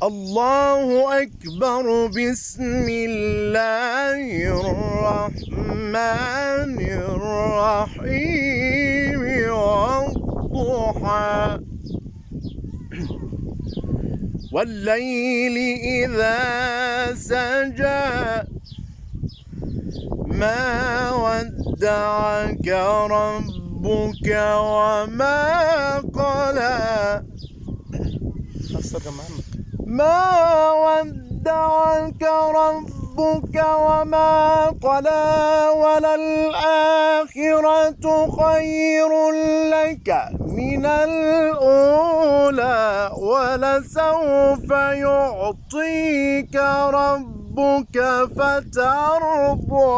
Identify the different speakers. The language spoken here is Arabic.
Speaker 1: الله أكبر. بسم الله الرحمن الرحيم. والضحى والليل إذا سجى ما ودعك ربك وما قلى. ما ودعك ربك وما قلى وللآخرة خير لك من الأولى ولسوف يعطيك ربك فترضى.